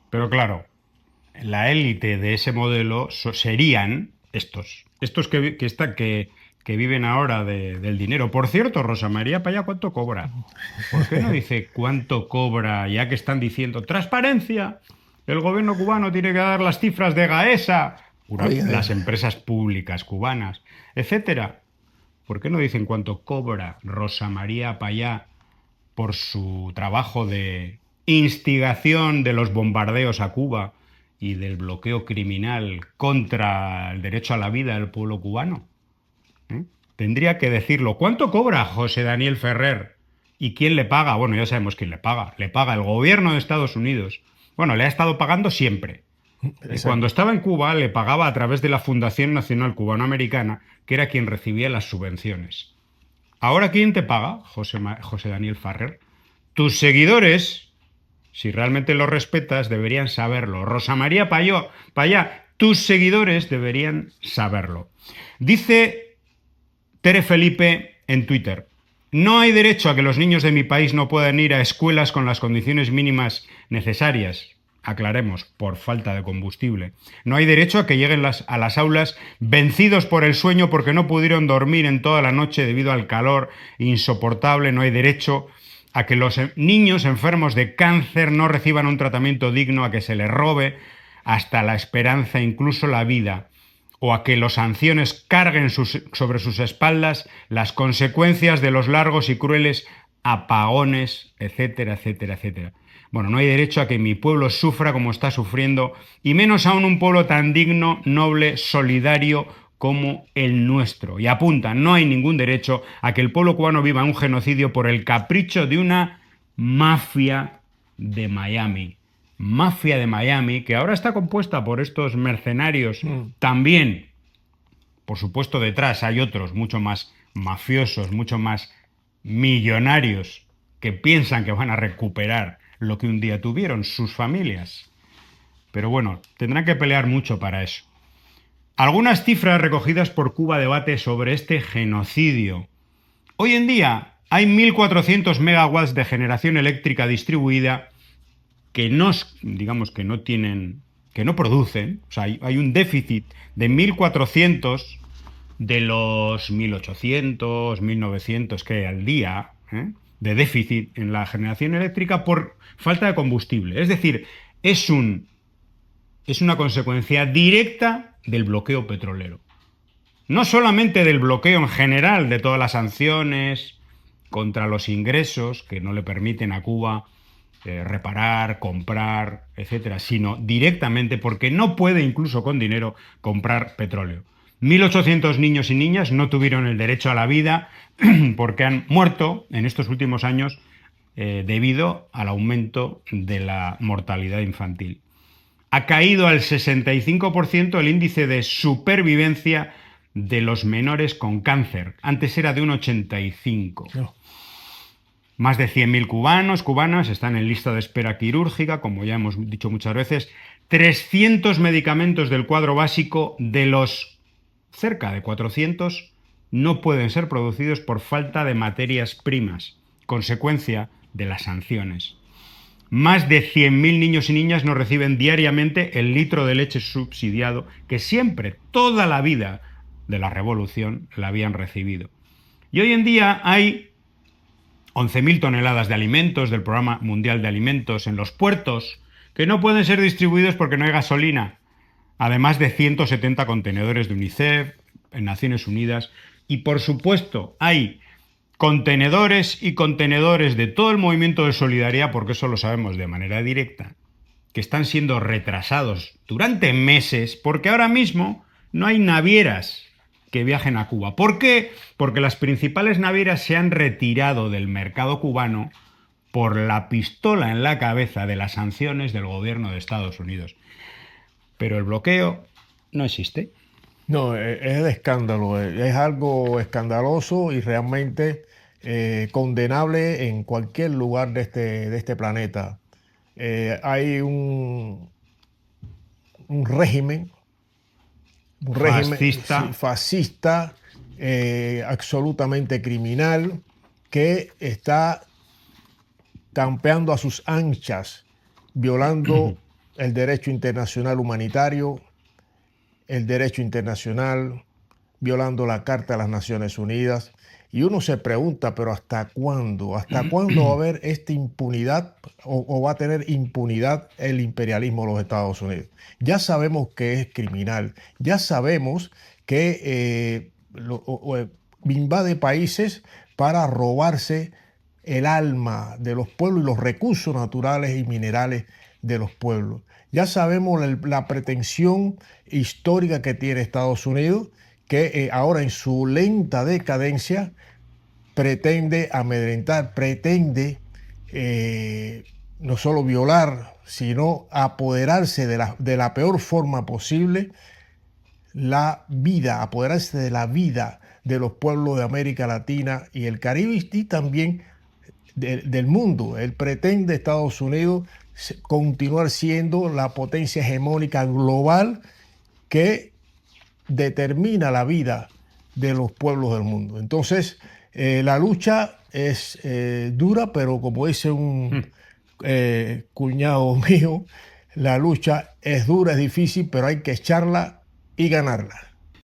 Pero claro, la élite de ese modelo serían estos que viven ahora del dinero. Por cierto, Rosa María Paya, ¿cuánto cobra? ¿Por qué no dice cuánto cobra, ya que están diciendo transparencia? El gobierno cubano tiene que dar las cifras de Gaesa, las Oiga, empresas públicas cubanas, etcétera. ¿Por qué no dicen cuánto cobra Rosa María Payá por su trabajo de instigación de los bombardeos a Cuba y del bloqueo criminal contra el derecho a la vida del pueblo cubano? ¿Eh? Tendría que decirlo. ¿Cuánto cobra José Daniel Ferrer? ¿Y quién le paga? Bueno, ya sabemos quién le paga. Le paga el gobierno de Estados Unidos. Bueno, le ha estado pagando siempre. Cuando exacto. estaba en Cuba le pagaba a través de la Fundación Nacional Cubanoamericana, que era quien recibía las subvenciones. ¿Ahora quién te paga, José Daniel Ferrer? Tus seguidores, si realmente lo respetas, deberían saberlo. Rosa María Payá, tus seguidores deberían saberlo. Dice Tere Felipe en Twitter: no hay derecho a que los niños de mi país no puedan ir a escuelas con las condiciones mínimas necesarias. Aclaremos, por falta de combustible. No hay derecho a que lleguen a las aulas vencidos por el sueño porque no pudieron dormir en toda la noche debido al calor insoportable. No hay derecho a que los niños enfermos de cáncer no reciban un tratamiento digno, a que se les robe hasta la esperanza, incluso la vida, o a que los sanciones carguen sobre sus espaldas las consecuencias de los largos y crueles apagones, etcétera, etcétera, etcétera. Bueno, no hay derecho a que mi pueblo sufra como está sufriendo, y menos aún un pueblo tan digno, noble, solidario como el nuestro. Y apunta, no hay ningún derecho a que el pueblo cubano viva un genocidio por el capricho de una mafia de Miami. Mafia de Miami, que ahora está compuesta por estos mercenarios Mm. también. Por supuesto, detrás hay otros mucho más mafiosos, mucho más millonarios, que piensan que van a recuperar lo que un día tuvieron sus familias. Pero bueno, tendrán que pelear mucho para eso. Algunas cifras recogidas por Cuba Debate sobre este genocidio. Hoy en día hay 1.400 megawatts de generación eléctrica distribuida que no, digamos que no tienen, que no producen. O sea, hay un déficit de 1.400 de los 1.800, 1.900 que hay al día, de déficit en la generación eléctrica por falta de combustible. Es decir, es, un, es una consecuencia directa del bloqueo petrolero. No solamente del bloqueo en general de todas las sanciones contra los ingresos que no le permiten a Cuba reparar, comprar, etcétera, sino directamente porque no puede incluso con dinero comprar petróleo. 1.800 niños y niñas no tuvieron el derecho a la vida porque han muerto en estos últimos años debido al aumento de la mortalidad infantil. Ha caído al 65% el índice de supervivencia de los menores con cáncer. Antes era de un 85%. No. Más de 100.000 cubanos, cubanas están en lista de espera quirúrgica, como ya hemos dicho muchas veces. 300 medicamentos del cuadro básico de los cerca de 400 no pueden ser producidos por falta de materias primas, consecuencia de las sanciones. Más de 100.000 niños y niñas no reciben diariamente el litro de leche subsidiado que siempre, toda la vida de la revolución, la habían recibido. Y hoy en día hay 11.000 toneladas de alimentos del Programa Mundial de Alimentos en los puertos que no pueden ser distribuidos porque no hay gasolina, además de 170 contenedores de UNICEF en Naciones Unidas. Y por supuesto hay contenedores y contenedores de todo el movimiento de solidaridad, porque eso lo sabemos de manera directa, que están siendo retrasados durante meses porque ahora mismo no hay navieras que viajen a Cuba. ¿Por qué? Porque las principales navieras se han retirado del mercado cubano por la pistola en la cabeza de las sanciones del gobierno de Estados Unidos. Pero el bloqueo no existe. No, es de escándalo, es algo escandaloso y realmente condenable en cualquier lugar de este planeta. Hay un régimen, un régimen Fascista. sí, fascista, absolutamente criminal, que está campeando a sus anchas, violando el derecho internacional humanitario, el derecho internacional, violando la Carta de las Naciones Unidas. Y uno se pregunta, pero ¿hasta cuándo? ¿Hasta cuándo va a haber esta impunidad o va a tener impunidad el imperialismo de los Estados Unidos? Ya sabemos que es criminal, ya sabemos que invade países para robarse el alma de los pueblos y los recursos naturales y minerales de los pueblos. Ya sabemos la pretensión histórica que tiene Estados Unidos, que ahora en su lenta decadencia pretende amedrentar, pretende no solo violar, sino apoderarse de la peor forma posible la vida, apoderarse de la vida de los pueblos de América Latina y el Caribe y también del mundo. Él pretende, Estados Unidos, continuar siendo la potencia hegemónica global que determina la vida de los pueblos del mundo. Entonces, la lucha es dura, pero como dice un cuñado mío, la lucha es dura, es difícil, pero hay que echarla y ganarla.